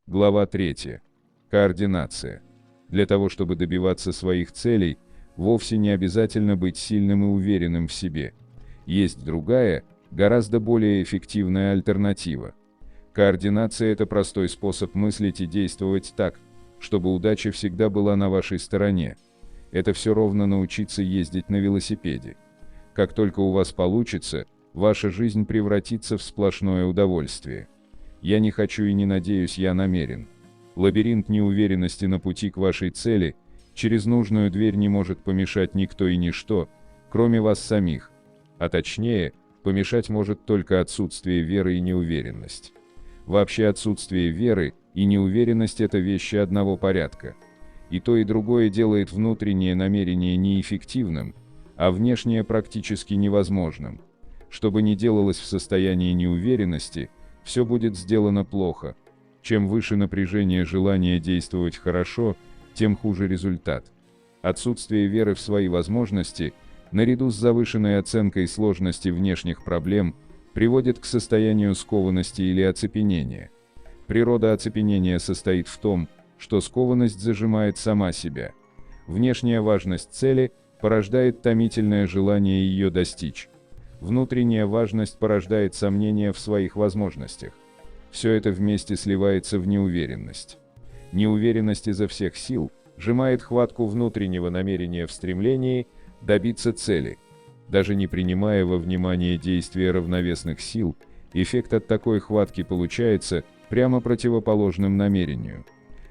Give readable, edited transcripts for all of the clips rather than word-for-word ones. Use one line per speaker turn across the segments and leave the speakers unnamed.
Глава 3. Координация. Для того, чтобы добиваться своих целей, вовсе не обязательно быть сильным и уверенным в себе. Есть другая, гораздо более эффективная альтернатива. Координация – это простой способ мыслить и действовать так, чтобы удача всегда была на вашей стороне. Это все ровно научиться ездить на велосипеде. Как только у вас получится, ваша жизнь превратится в сплошное удовольствие. Я не хочу и не надеюсь, я намерен. Лабиринт неуверенности на пути к вашей цели, через нужную дверь не может помешать никто и ничто, кроме вас самих. А точнее, помешать может только отсутствие веры и неуверенность. Вообще отсутствие веры и неуверенность – это вещи одного порядка. И то, и другое делает внутреннее намерение неэффективным, а внешнее практически невозможным. Что бы ни делалось в состоянии неуверенности, все будет сделано плохо. Чем выше напряжение желания действовать хорошо, тем хуже результат. Отсутствие веры в свои возможности, наряду с завышенной оценкой сложности внешних проблем, приводит к состоянию скованности или оцепенения. Природа оцепенения состоит в том, что скованность зажимает сама себя. Внешняя важность цели порождает томительное желание ее достичь. Внутренняя важность порождает сомнения в своих возможностях. Все это вместе сливается в неуверенность. Неуверенность изо всех сил сжимает хватку внутреннего намерения в стремлении добиться цели. Даже не принимая во внимание действия равновесных сил, эффект от такой хватки получается прямо противоположным намерению.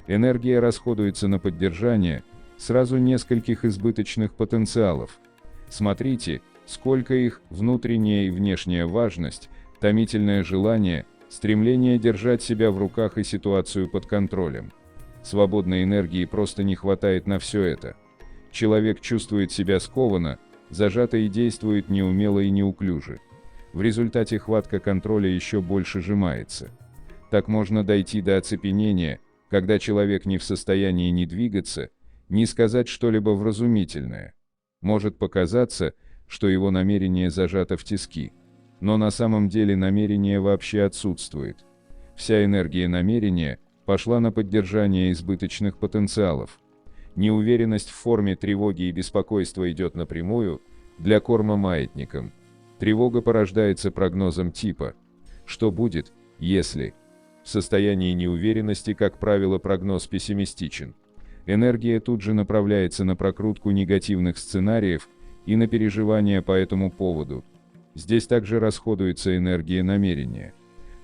Энергия расходуется на поддержание сразу нескольких избыточных потенциалов. Смотрите, сколько их внутренняя и внешняя важность, томительное желание, стремление держать себя в руках и ситуацию под контролем. Свободной энергии просто не хватает на все это. Человек чувствует себя скованно, зажато и действует неумело и неуклюже. В результате хватка контроля еще больше сжимается. Так можно дойти до оцепенения, когда человек не в состоянии ни двигаться, ни сказать что-либо вразумительное. Может показаться, что его намерение зажато в тиски. Но на самом деле намерение вообще отсутствует. Вся энергия намерения пошла на поддержание избыточных потенциалов. Неуверенность в форме тревоги и беспокойства идет напрямую для корма маятникам. Тревога порождается прогнозом типа «что будет, если?». В состоянии неуверенности, как правило, прогноз пессимистичен. Энергия тут же направляется на прокрутку негативных сценариев и на переживания по этому поводу. Здесь также расходуется энергия намерения.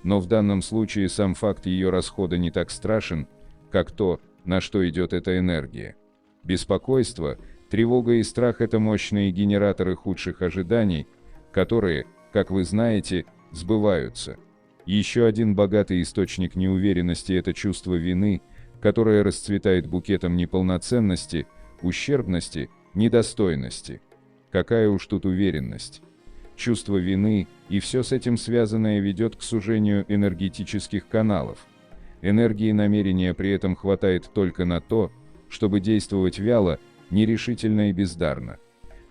Но в данном случае сам факт ее расхода не так страшен, как то, на что идет эта энергия. Беспокойство, тревога и страх – это мощные генераторы худших ожиданий, которые, как вы знаете, сбываются. Еще один богатый источник неуверенности – это чувство вины, которое расцветает букетом неполноценности, ущербности, недостойности. Какая уж тут уверенность. Чувство вины и все с этим связанное ведет к сужению энергетических каналов. Энергии намерения при этом хватает только на то, чтобы действовать вяло, нерешительно и бездарно.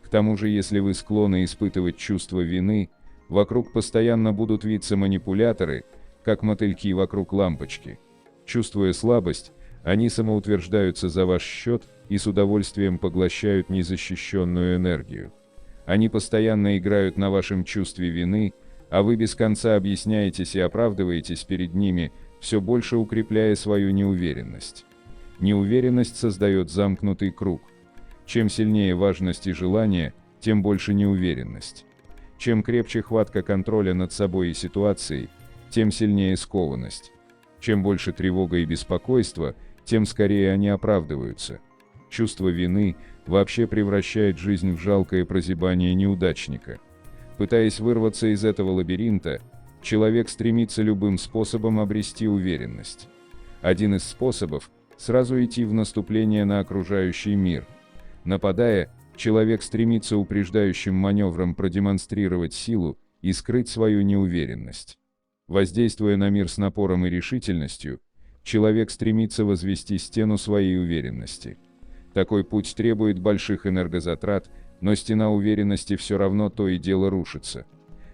К тому же, если вы склонны испытывать чувство вины, вокруг постоянно будут виться манипуляторы, как мотыльки вокруг лампочки. Чувствуя слабость, они самоутверждаются за ваш счет и с удовольствием поглощают незащищенную энергию. Они постоянно играют на вашем чувстве вины, а вы без конца объясняетесь и оправдываетесь перед ними, все больше укрепляя свою неуверенность. Неуверенность создает замкнутый круг. Чем сильнее важность и желание, тем больше неуверенность. Чем крепче хватка контроля над собой и ситуацией, тем сильнее скованность. Чем больше тревога и беспокойство, тем скорее они оправдываются. Чувство вины вообще превращает жизнь в жалкое прозябание неудачника. Пытаясь вырваться из этого лабиринта, человек стремится любым способом обрести уверенность. Один из способов – сразу идти в наступление на окружающий мир. Нападая, человек стремится упреждающим маневром продемонстрировать силу и скрыть свою неуверенность. Воздействуя на мир с напором и решительностью, человек стремится возвести стену своей уверенности. Такой путь требует больших энергозатрат, но стена уверенности все равно то и дело рушится.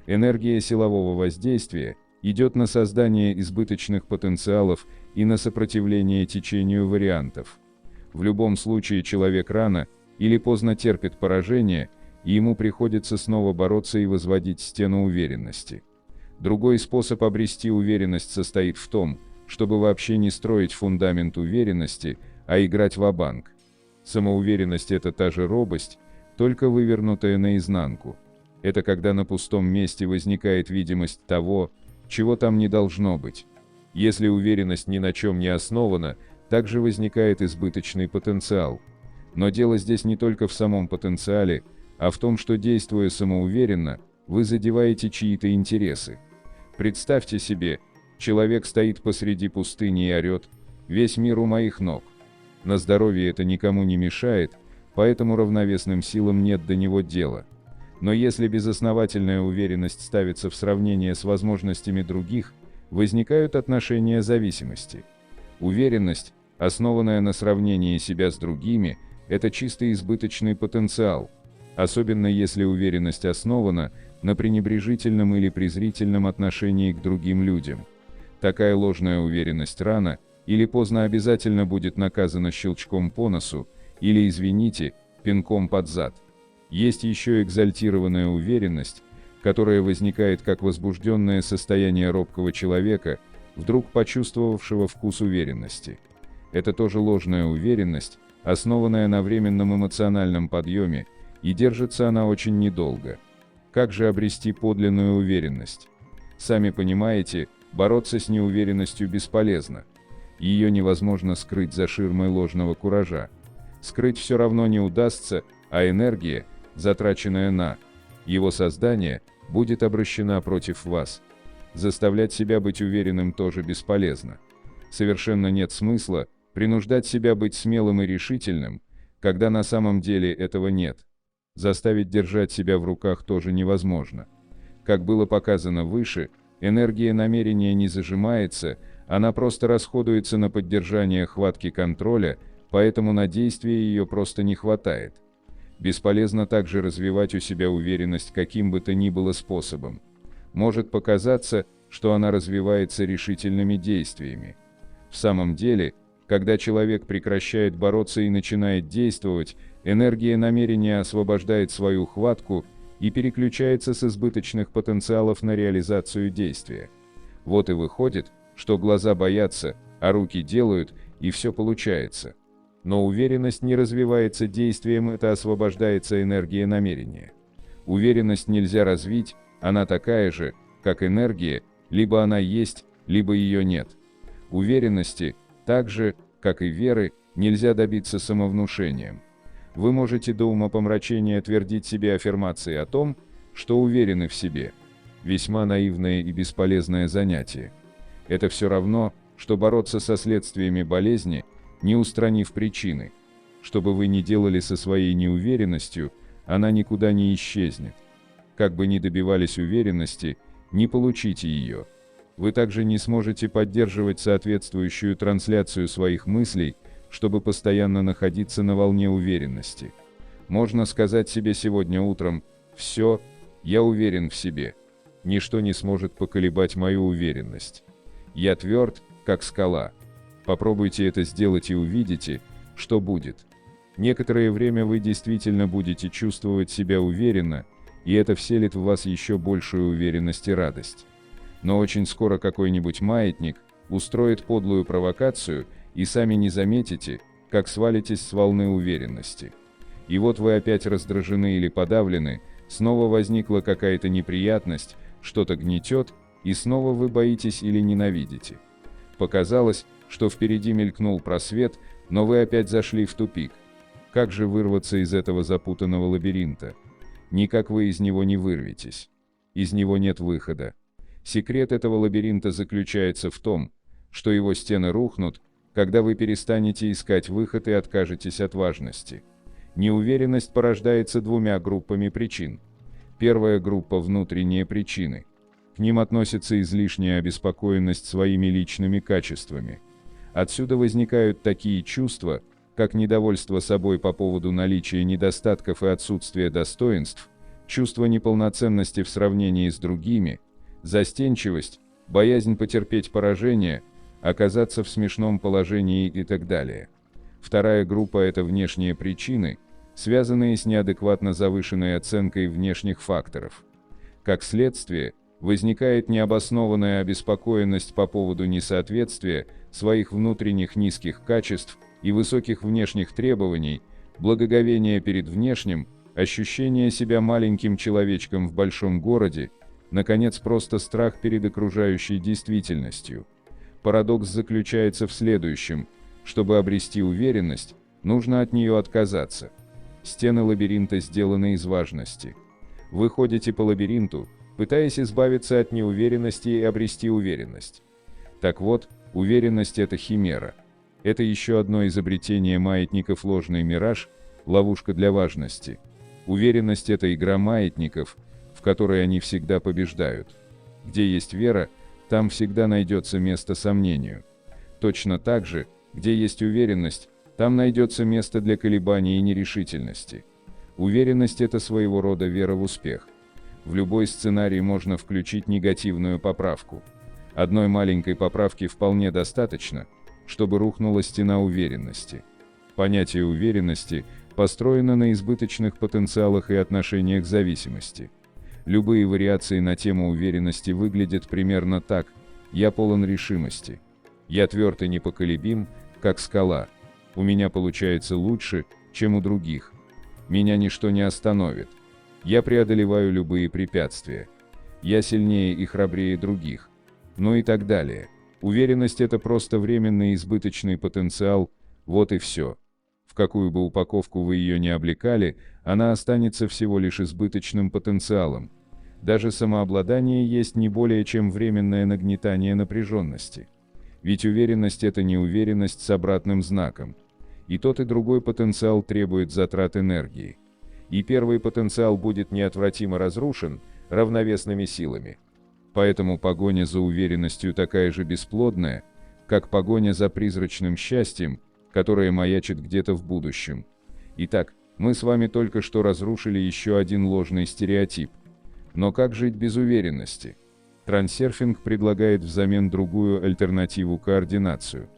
Энергия силового воздействия идет на создание избыточных потенциалов и на сопротивление течению вариантов. В любом случае человек рано или поздно терпит поражение, и ему приходится снова бороться и возводить стену уверенности. Другой способ обрести уверенность состоит в том, чтобы вообще не строить фундамент уверенности, а играть ва-банк. Самоуверенность – это та же робость, только вывернутая наизнанку. Это когда на пустом месте возникает видимость того, чего там не должно быть. Если уверенность ни на чем не основана, также возникает избыточный потенциал. Но дело здесь не только в самом потенциале, а в том, что, действуя самоуверенно, вы задеваете чьи-то интересы. Представьте себе, человек стоит посреди пустыни и орет: «Весь мир у моих ног». На здоровье это никому не мешает, поэтому равновесным силам нет до него дела. Но если безосновательная уверенность ставится в сравнение с возможностями других, возникают отношения зависимости. Уверенность, основанная на сравнении себя с другими, это чисто избыточный потенциал, особенно если уверенность основана на пренебрежительном или презрительном отношении к другим людям. Такая ложная уверенность рано или поздно обязательно будет наказана щелчком по носу или, извините, пинком под зад. Есть еще экзальтированная уверенность, которая возникает как возбужденное состояние робкого человека, вдруг почувствовавшего вкус уверенности. Это тоже ложная уверенность, основанная на временном эмоциональном подъеме, и держится она очень недолго. Как же обрести подлинную уверенность? Сами понимаете, бороться с неуверенностью бесполезно. Ее невозможно скрыть за ширмой ложного куража. Скрыть все равно не удастся, а энергия, затраченная на его создание, будет обращена против вас. Заставлять себя быть уверенным тоже бесполезно. Совершенно нет смысла принуждать себя быть смелым и решительным, когда на самом деле этого нет. Заставить держать себя в руках тоже невозможно. Как было показано выше, энергия намерения не зажимается, она просто расходуется на поддержание хватки контроля, поэтому на действие ее просто не хватает. Бесполезно также развивать у себя уверенность каким бы то ни было способом. Может показаться, что она развивается решительными действиями. В самом деле, когда человек прекращает бороться и начинает действовать, энергия намерения освобождает свою хватку и переключается с избыточных потенциалов на реализацию действия. Вот и выходит, что глаза боятся, а руки делают, и все получается. Но уверенность не развивается действием, это освобождается энергия намерения. Уверенность нельзя развить, она такая же, как энергия, либо она есть, либо ее нет. Уверенности, так же, как и веры, нельзя добиться самовнушением. Вы можете до умопомрачения твердить себе аффирмации о том, что уверены в себе. Весьма наивное и бесполезное занятие. Это все равно, что бороться со следствиями болезни, не устранив причины. Что бы вы ни делали со своей неуверенностью, она никуда не исчезнет. Как бы ни добивались уверенности, не получите ее. Вы также не сможете поддерживать соответствующую трансляцию своих мыслей, чтобы постоянно находиться на волне уверенности. Можно сказать себе сегодня утром: «Все, я уверен в себе. Ничто не сможет поколебать мою уверенность. Я тверд, как скала». Попробуйте это сделать и увидите, что будет. Некоторое время вы действительно будете чувствовать себя уверенно, и это вселит в вас еще большую уверенность и радость. Но очень скоро какой-нибудь маятник устроит подлую провокацию, и сами не заметите, как свалитесь с волны уверенности. И вот вы опять раздражены или подавлены, снова возникла какая-то неприятность, что-то гнетет, и снова вы боитесь или ненавидите. Показалось, что впереди мелькнул просвет, но вы опять зашли в тупик. Как же вырваться из этого запутанного лабиринта? Никак вы из него не вырветесь. Из него нет выхода. Секрет этого лабиринта заключается в том, что его стены рухнут, когда вы перестанете искать выход и откажетесь от важности. Неуверенность порождается двумя группами причин. Первая группа – внутренние причины. К ним относится излишняя обеспокоенность своими личными качествами. Отсюда возникают такие чувства, как недовольство собой по поводу наличия недостатков и отсутствия достоинств, чувство неполноценности в сравнении с другими, застенчивость, боязнь потерпеть поражение, оказаться в смешном положении и так далее. Вторая группа – это внешние причины, связанные с неадекватно завышенной оценкой внешних факторов. Как следствие, возникает необоснованная обеспокоенность по поводу несоответствия своих внутренних низких качеств и высоких внешних требований, благоговение перед внешним, ощущение себя маленьким человечком в большом городе, наконец, просто страх перед окружающей действительностью. Парадокс заключается в следующем: чтобы обрести уверенность, нужно от нее отказаться. Стены лабиринта сделаны из важности. Вы ходите по лабиринту, пытаясь избавиться от неуверенности и обрести уверенность. Так вот, уверенность – это химера. Это еще одно изобретение маятников, ложный мираж, ловушка для важности. Уверенность – это игра маятников, в которой они всегда побеждают. Где есть вера, там всегда найдется место сомнению. Точно так же, где есть уверенность, там найдется место для колебаний и нерешительности. Уверенность – это своего рода вера в успех. В любой сценарий можно включить негативную поправку. Одной маленькой поправки вполне достаточно, чтобы рухнула стена уверенности. Понятие уверенности построено на избыточных потенциалах и отношениях зависимости. Любые вариации на тему уверенности выглядят примерно так: я полон решимости. Я тверд и непоколебим, как скала. У меня получается лучше, чем у других. Меня ничто не остановит. Я преодолеваю любые препятствия. Я сильнее и храбрее других. Ну и так далее. Уверенность – это просто временный избыточный потенциал, вот и все. В какую бы упаковку вы ее ни облекали, она останется всего лишь избыточным потенциалом. Даже самообладание есть не более чем временное нагнетание напряженности. Ведь уверенность – это неуверенность с обратным знаком. И тот, и другой потенциал требует затрат энергии. И первый потенциал будет неотвратимо разрушен равновесными силами. Поэтому погоня за уверенностью такая же бесплодная, как погоня за призрачным счастьем, которое маячит где-то в будущем. Итак, мы с вами только что разрушили еще один ложный стереотип. Но как жить без уверенности? Трансерфинг предлагает взамен другую альтернативу – координацию.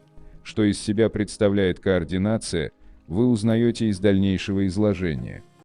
Что из себя представляет координация, вы узнаете из дальнейшего изложения.